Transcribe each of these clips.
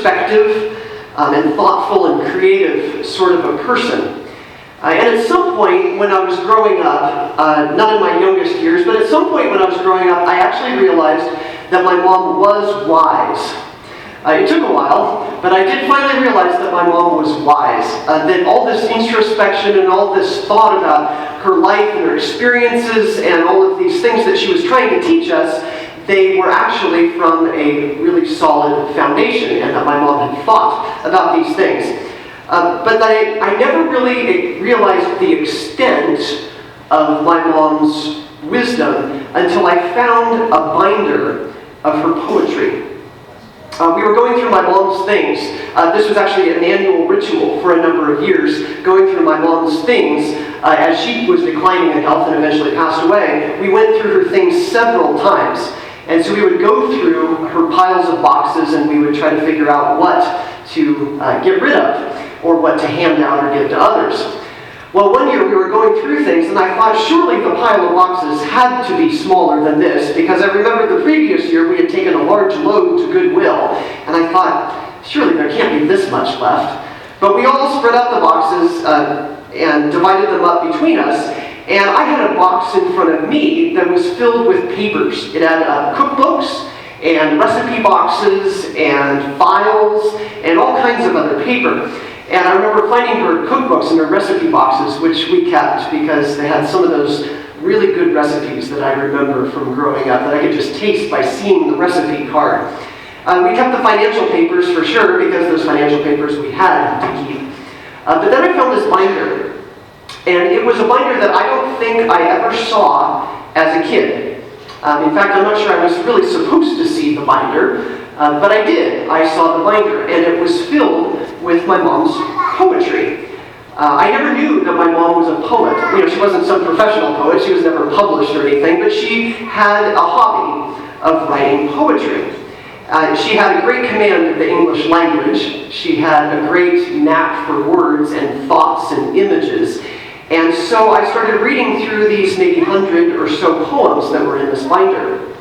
introspective and thoughtful and creative sort of a person. And at some point when I was growing up, not in my youngest years, but at some point when I was growing up, I actually realized that my mom was wise. It took a while, but I did finally realize that my mom was wise. That all this introspection and all this thought about her life and her experiences and all of these things that she was trying to teach us, they were actually from a really solid foundation, and that my mom had thought about these things. But that I never really realized the extent of my mom's wisdom until I found a binder of her poetry. We were going through my mom's things. This was actually an annual ritual for a number of years, going through my mom's things. As she was declining in health and eventually passed away, we went through her things several times. And so we would go through her piles of boxes and we would try to figure out what to get rid of or what to hand out or give to others. Well, one year we were going through things and I thought surely the pile of boxes had to be smaller than this, because I remember the previous year we had taken a large load to Goodwill, and I thought surely there can't be this much left. But we all spread out the boxes and divided them up between us, and I had a box in front of me that was filled with papers. It had cookbooks and recipe boxes and files and all kinds of other paper. And I remember finding her cookbooks and her recipe boxes, which we kept because they had some of those really good recipes that I remember from growing up that I could just taste by seeing the recipe card. We kept the financial papers for sure, because those financial papers we had to keep. But then I found this binder. And it was a binder that I don't think I ever saw as a kid. In fact, I'm not sure I was really supposed to see the binder, but I did. I saw the binder, and it was filled with my mom's poetry. I never knew that my mom was a poet. You know, she wasn't some professional poet. She was never published or anything, but she had a hobby of writing poetry. She had a great command of the English language. She had a great knack for words and thoughts and images. And so I started reading through these maybe 100 or so poems that were in this binder.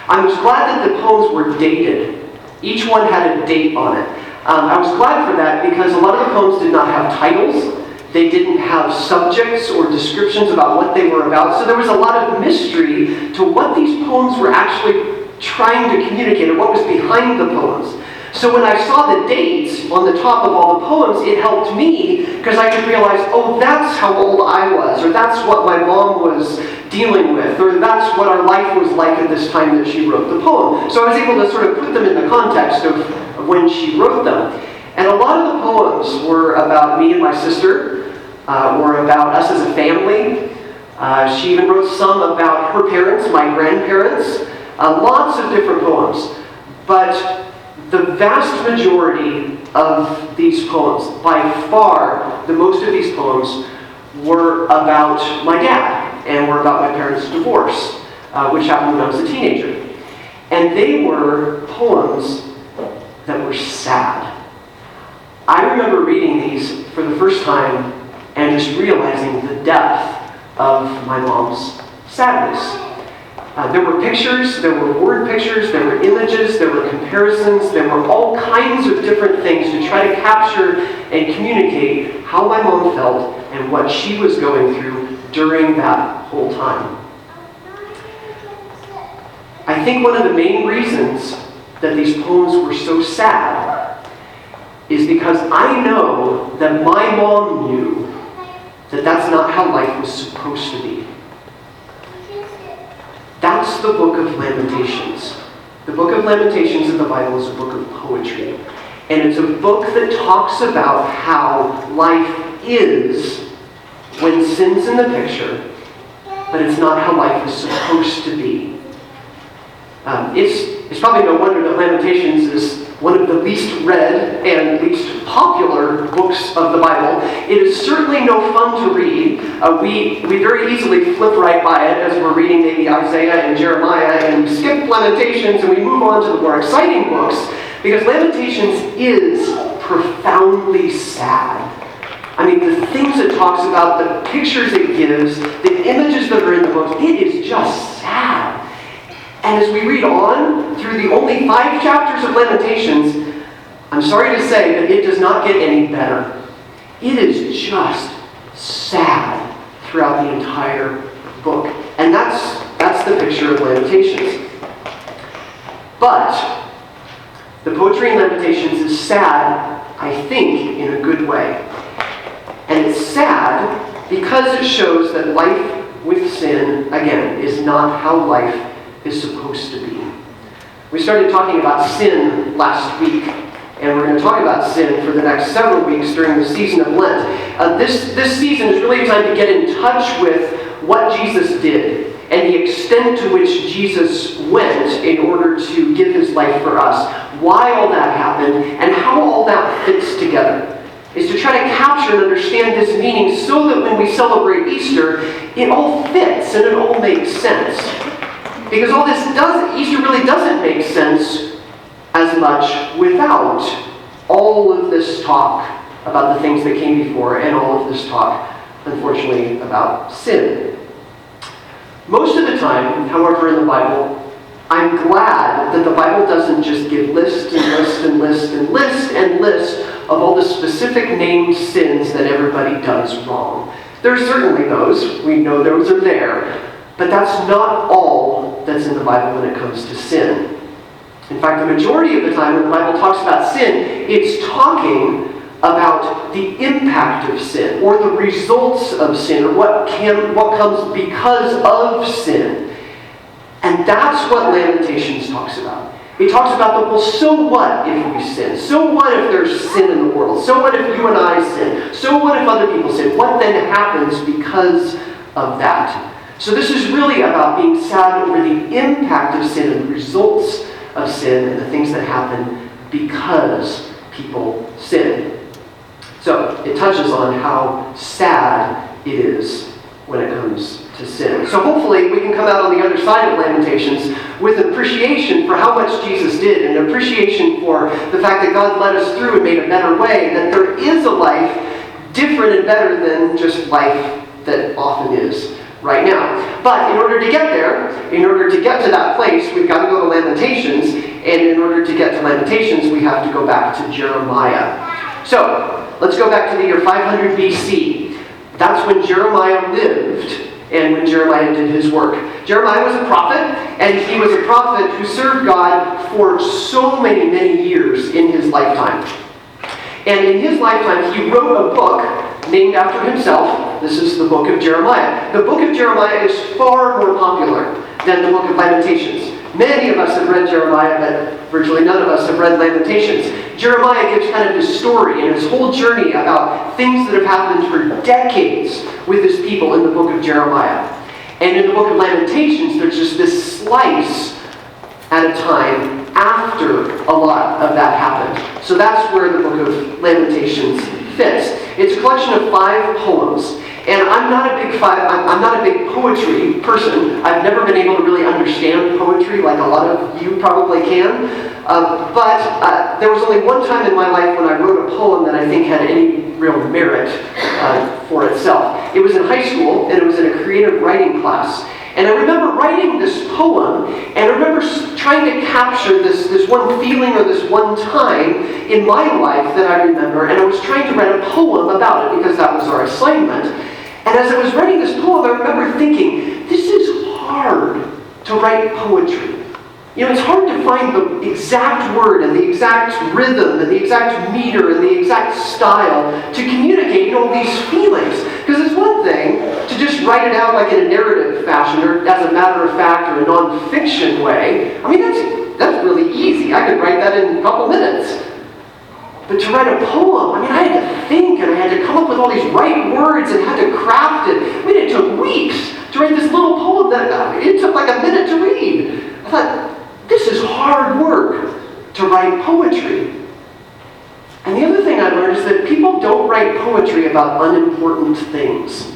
I was glad that the poems were dated. Each one had a date on it. I was glad for that because a lot of the poems did not have titles. They didn't have subjects or descriptions about what they were about. So there was a lot of mystery to what these poems were actually trying to communicate, or what was behind the poems. So when I saw the dates on the top of all the poems, it helped me because I could realize, oh, that's how old I was, or that's what my mom was dealing with, or that's what our life was like at this time that she wrote the poem. So I was able to sort of put them in the context of when she wrote them. And a lot of the poems were about me and my sister, or about us as a family. She even wrote some about her parents, my grandparents, lots of different poems. But the vast majority of these poems, by far the most of these poems, were about my dad and were about my parents' divorce, which happened when I was a teenager. And they were poems that were sad. I remember reading these for the first time and just realizing the depth of my mom's sadness. There were pictures, there were word pictures, there were images, there were comparisons, there were all kinds of different things to try to capture and communicate how my mom felt and what she was going through during that whole time. I think one of the main reasons that these poems were so sad is because I know that my mom knew that that's not how life was supposed to be. That's the book of Lamentations. The book of Lamentations in the Bible is a book of poetry. And it's a book that talks about how life is when sin's in the picture, but it's not how life is supposed to be. It's probably no wonder that Lamentations is one of the least read and least popular books of the Bible. It is certainly no fun to read. We very easily flip right by it as we're reading maybe Isaiah and Jeremiah, and we skip Lamentations and we move on to the more exciting books, because Lamentations is profoundly sad. I mean, the things it talks about, the pictures it gives, the images that are in the book, it is just sad. And as we read on through the only 5 chapters of Lamentations, I'm sorry to say, but it does not get any better. It is just sad throughout the entire book. And that's the picture of Lamentations. But the poetry in Lamentations is sad, I think, in a good way. And it's sad because it shows that life with sin, again, is not how life is supposed to be. We started talking about sin last week, and we're going to talk about sin for the next several weeks during the season of Lent. This season is really a time to get in touch with what Jesus did and the extent to which Jesus went in order to give his life for us, why all that happened, and how all that fits together. Is to try to capture and understand this meaning so that when we celebrate Easter, it all fits and it all makes sense. Because Easter really doesn't make sense as much without all of this talk about the things that came before and all of this talk, unfortunately, about sin. Most of the time, however, in the Bible, I'm glad that the Bible doesn't just give list and list and list and list and list of all the specific named sins that everybody does wrong. There are certainly those. We know those are there. But that's not all that's in the Bible when it comes to sin. In fact, the majority of the time when the Bible talks about sin, it's talking about the impact of sin, or the results of sin, or what comes because of sin. And that's what Lamentations talks about. It talks about, well, so what if we sin? So what if there's sin in the world? So what if you and I sin? So what if other people sin? What then happens because of that? So this is really about being sad over the impact of sin and the results of sin and the things that happen because people sin. So it touches on how sad it is when it comes to sin. So hopefully we can come out on the other side of Lamentations with appreciation for how much Jesus did, and appreciation for the fact that God led us through and made a better way, and that there is a life different and better than just life that often is right now. But in order to get there, in order to get to that place, we've got to go to Lamentations, and in order to get to Lamentations, we have to go back to Jeremiah. So let's go back to the year 500 BC. That's when Jeremiah lived and when Jeremiah did his work. Jeremiah was a prophet, and he was a prophet who served God for so many, many years in his lifetime. And in his lifetime, he wrote a book named after himself. This is the book of Jeremiah. The book of Jeremiah is far more popular than the book of Lamentations. Many of us have read Jeremiah, but virtually none of us have read Lamentations. Jeremiah gives kind of his story and his whole journey about things that have happened for decades with his people in the book of Jeremiah. And in the book of Lamentations, there's just this slice at a time after a lot of that happened. So that's where the book of Lamentations fits. It's a collection of 5 poems. And I'm not a big poetry person. I've never been able to really understand poetry like a lot of you probably can. But there was only one time in my life when I wrote a poem that I think had any real merit for itself. It was in high school, and it was in a creative writing class. And I remember writing this poem, and I remember trying to capture this one feeling or this one time in my life that I remember, and I was trying to write a poem about it because that was our assignment. And as I was writing this poem, I remember thinking, this is hard to write poetry. You know, it's hard to find the exact word and the exact rhythm and the exact meter and the exact style to communicate, these feelings. Because it's one thing to just write it out like in a narrative fashion or as a matter of fact or a non-fiction way. I mean, that's really easy. I could write that in a couple minutes. But to write a poem, I had to think and I had to come up with all these right words and had to craft it. It took weeks to write this little poem that it took like a minute to read. I thought, this is hard work to write poetry. And the other thing I learned is that people don't write poetry about unimportant things.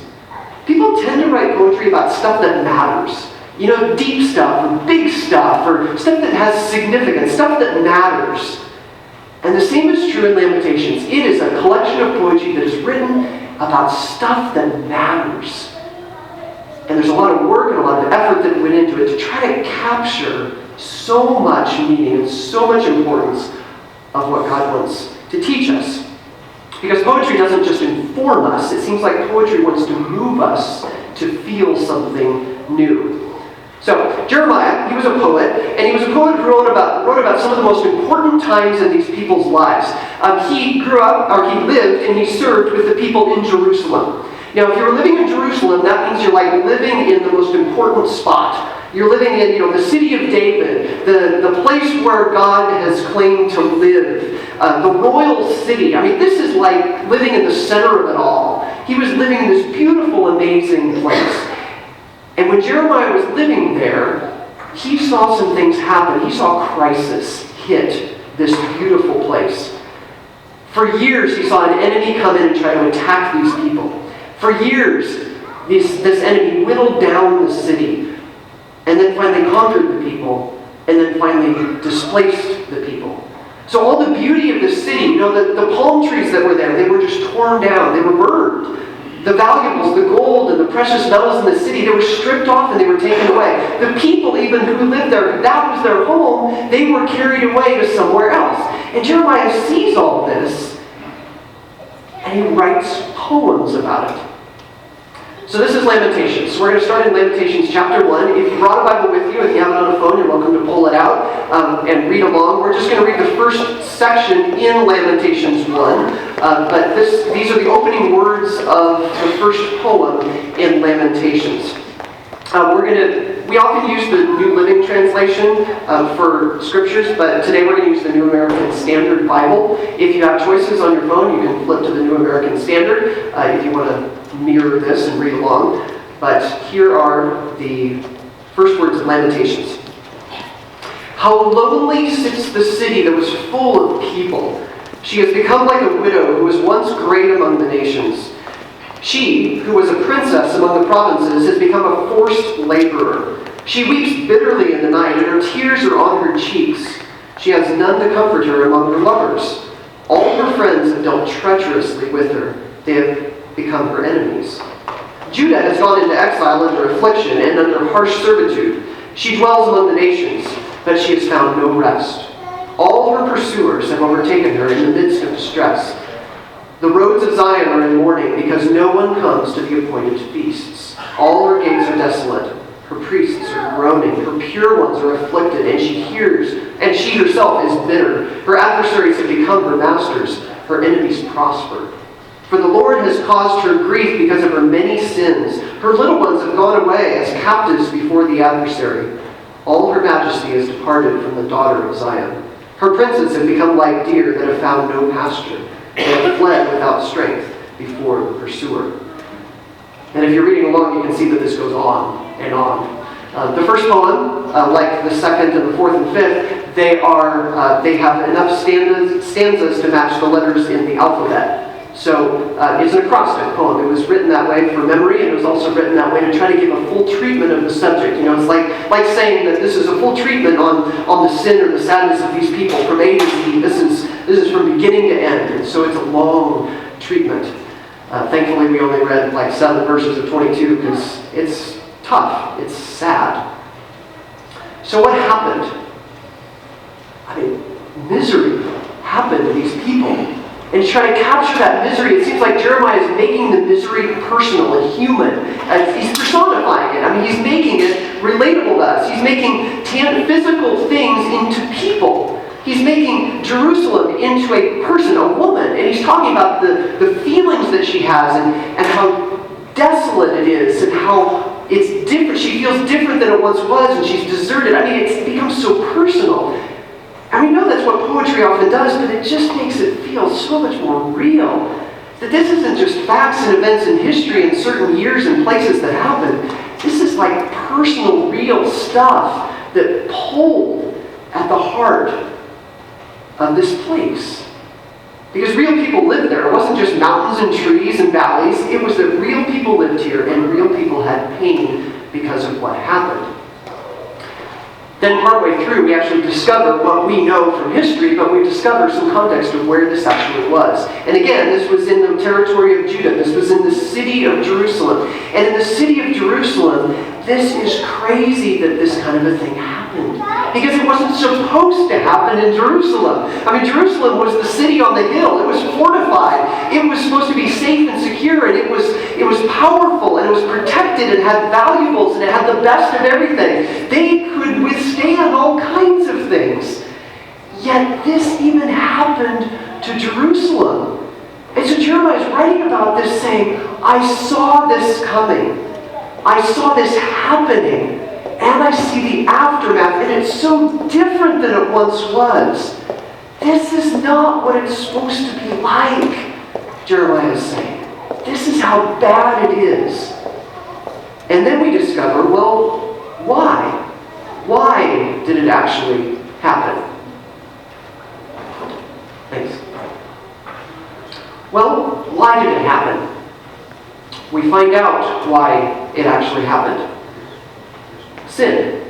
People tend to write poetry about stuff that matters. Deep stuff or big stuff or stuff that has significance, stuff that matters. And the same is true in Lamentations. It is a collection of poetry that is written about stuff that matters. And there's a lot of work and a lot of effort that went into it to try to capture so much meaning and so much importance of what God wants to teach us. Because poetry doesn't just inform us, it seems like poetry wants to move us to feel something new. So, Jeremiah, he was a poet, and he was a poet who wrote about some of the most important times in these people's lives. He grew up, or he lived, and he served with the people in Jerusalem. Now, if you were living in Jerusalem, that means you're like living in the most important spot. You're living in, the city of David, the place where God has claimed to live, the royal city. I mean, this is like living in the center of it all. He was living in this beautiful, amazing place. And when Jeremiah was living there, he saw some things happen. He saw crisis hit this beautiful place. For years, he saw an enemy come in and try to attack these people. For years, this enemy whittled down the city, and then finally conquered the people, and then finally displaced the people. So all the beauty of the city, the palm trees that were there, they were just torn down. They were burned. The valuables, the gold and the precious metals in the city, they were stripped off and they were taken away. The people even who lived there, that was their home, they were carried away to somewhere else. And Jeremiah sees all this, and he writes poems about it. So this is Lamentations. So we're going to start in Lamentations chapter 1. If you brought a Bible with you, if you have it on a phone, you're welcome to pull it out and read along. We're just going to read the first section in Lamentations 1. But these are the opening words of the first poem in Lamentations. We often use the New Living Translation for scriptures, but today we're going to use the New American Standard Bible. If you have choices on your phone, you can flip to the New American Standard if you want to mirror this and read along. But here are the first words of Lamentations. How lonely sits the city that was full of people. She has become like a widow who was once great among the nations. She, who was a princess among the provinces, has become a forced laborer. She weeps bitterly in the night, and her tears are on her cheeks. She has none to comfort her among her lovers. All her friends have dealt treacherously with her. They have become her enemies. Judah has gone into exile under affliction and under harsh servitude. She dwells among the nations, but she has found no rest. All her pursuers have overtaken her in the midst of distress. The roads of Zion are in mourning because no one comes to the appointed feasts. All her gates are desolate. Her priests are groaning. Her pure ones are afflicted, and she herself is bitter. Her adversaries have become her masters. Her enemies prosper. For the Lord has caused her grief because of her many sins. Her little ones have gone away as captives before the adversary. All her majesty has departed from the daughter of Zion. Her princes have become like deer that have found no pasture. They have fled without strength before the pursuer. And if you're reading along, you can see that this goes on and on. The first poem, like the second and the fourth and fifth, they have enough stanzas to match the letters in the alphabet. So it's an acrostic poem. It was written that way for memory, and it was also written that way to try to give a full treatment of the subject. It's like saying that this is a full treatment on the sin or the sadness of these people from A to Z. This is from beginning to end, and so it's a long treatment. Thankfully, we only read like 7 verses of 22 because it's tough. It's sad. So what happened? Misery happened to these people. And to try to capture that misery, it seems like Jeremiah is making the misery personal and human. He's personifying it. He's making it relatable to us. He's making physical things into people. He's making Jerusalem into a person, a woman. And he's talking about the feelings that she has and how desolate it is and how it's different. She feels different than it once was, and she's deserted. It's become so personal. And we know that's what poetry often does, but it just makes it feel so much more real. That this isn't just facts and events in history and certain years and places that happen. This is like personal, real stuff that pulled at the heart of this place. Because real people lived there. It wasn't just mountains and trees and valleys. It was that real people lived here, and real people had pain because of what happened. Then partway through, we actually discover what we know from history, but we discover some context of where this actually was. And again, this was in the territory of Judah. This was in the city of Jerusalem. And in the city of Jerusalem, this is crazy that this kind of a thing happened. because it wasn't supposed to happen in Jerusalem. I mean, Jerusalem was the city on the hill. It was fortified. It was supposed to be safe and secure, and it was powerful, and it was protected, and had valuables, and it had the best of everything. They could withstand all kinds of things. Yet this even happened to Jerusalem. And so Jeremiah is writing about this saying, I saw this coming. I saw this happening. And I see the aftermath. And it's so different than it once was. This is not what it's supposed to be like, Jeremiah is saying. This is how bad it is. And then we discover, well, why? Why did it actually happen? Thanks. Well, why did it happen? We find out why it actually happened. Sin.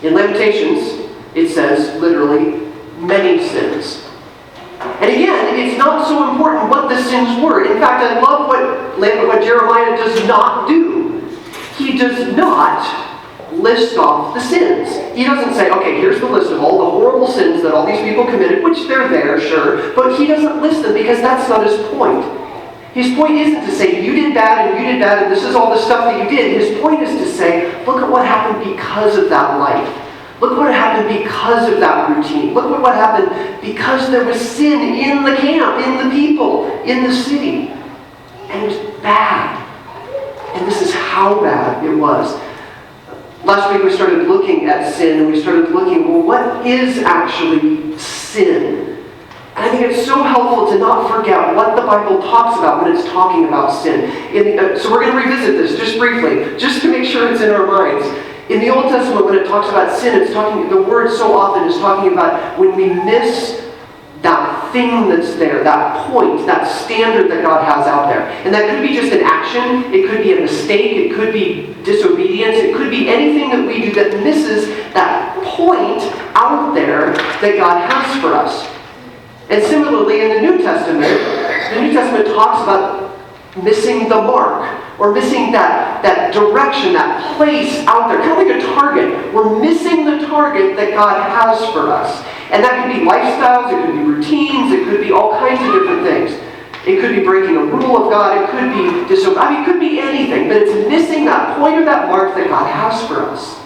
In Lamentations, it says, literally, many sins. And again, it's not so important what the sins were. In fact, I love what Jeremiah does not do. He does not list off the sins. He doesn't say, okay, here's the list of all the horrible sins that all these people committed, which they're there, sure, but he doesn't list them because that's not his point. His point isn't to say, you did bad and you did bad and this is all the stuff that you did. His point is to say, look at what happened because of that life. Look what happened because of that routine. Look what happened because there was sin in the camp, in the people, in the city. And it was bad. And this is how bad it was. Last week we started looking at sin, and we started looking, well, what is actually sin? And I think it's so helpful to not forget what the Bible talks about when it's talking about sin. So we're going to revisit this just briefly, just to make sure it's in our minds. In the Old Testament, when it talks about sin, the word so often is talking about when we miss that thing that's there, that point, that standard that God has out there. And that could be just an action, it could be a mistake, it could be disobedience, it could be anything that we do that misses that point out there that God has for us. And similarly, in the New Testament talks about missing the mark, or missing that direction, that place out there, kind of like a target. We're missing the target that God has for us. And that could be lifestyles, it could be routines, it could be all kinds of different things. It could be breaking a rule of God, it could be it could be anything, but it's missing that point or that mark that God has for us.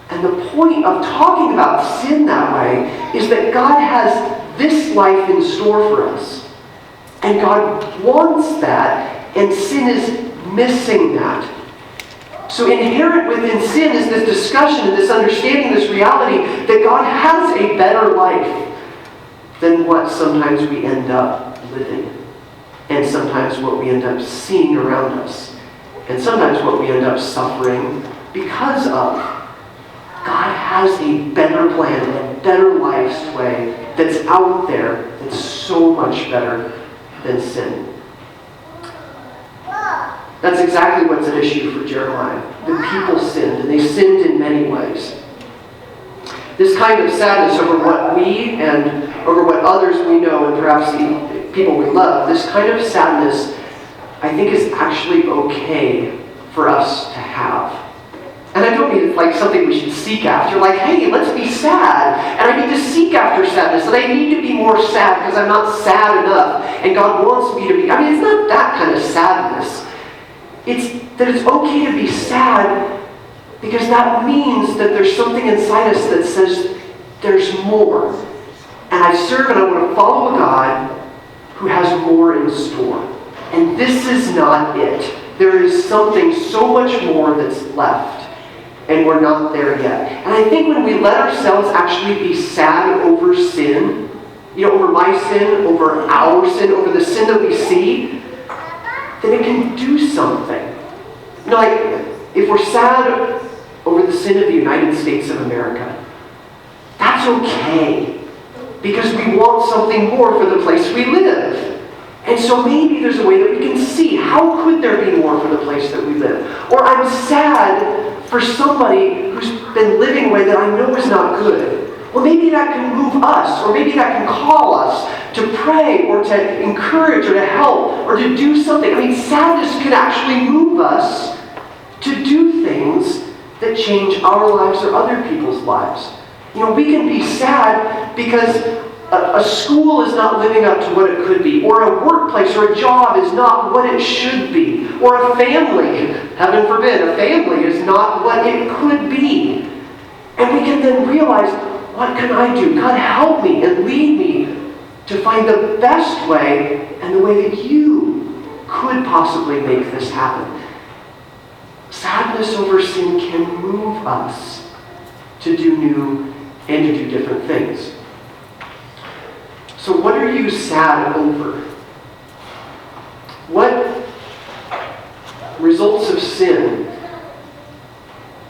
And the point of talking about sin that way is that God has this life in store for us. And God wants that, and sin is missing that. So inherent within sin is this discussion and this understanding, this reality that God has a better life than what sometimes we end up living. And sometimes what we end up seeing around us. And sometimes what we end up suffering because of. God has a better plan, a better life's way that's out there that's so much better than sin. That's exactly what's at issue for Jeremiah. The people sinned, and they sinned in many ways. This kind of sadness over what we and over what others we know, and perhaps the people we love, this kind of sadness, I think, is actually okay for us to have. And I don't mean it's like something we should seek after, like, hey, let's be sad. And I need to seek after sadness, and I need to be more sad because I'm not sad enough. And God wants me to be. I mean, it's not that kind of sadness. It's that it's okay to be sad because that means that there's something inside us that says there's more. And I serve and I want to follow a God who has more in store. And this is not it. There is something so much more that's left. And we're not there yet. And I think when we let ourselves actually be sad over sin, over my sin, over our sin, over the sin that we see, then it can do something. Like, if we're sad over the sin of the United States of America, that's okay. Because we want something more for the place we live. And so maybe there's a way that we can see, how could there be more for the place that we live? Or I'm sad for somebody who's been living a way that I know is not good. Well, maybe that can move us, or maybe that can call us to pray, or to encourage, or to help, or to do something. I mean, sadness can actually move us to do things that change our lives or other people's lives. We can be sad because a school is not living up to what it could be, or a workplace or a job is not what it should be, or a family, heaven forbid, a family is not what it could be. And we can then realize, what can I do? God, help me and lead me to find the best way and the way that you could possibly make this happen. Sadness over sin can move us to do new and to do different things. So what are you sad over? What results of sin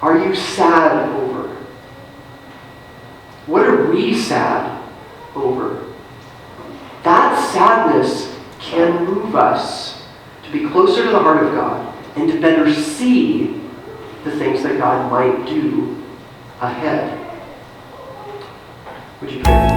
are you sad over? What are we sad over? That sadness can move us to be closer to the heart of God and to better see the things that God might do ahead. Would you pray?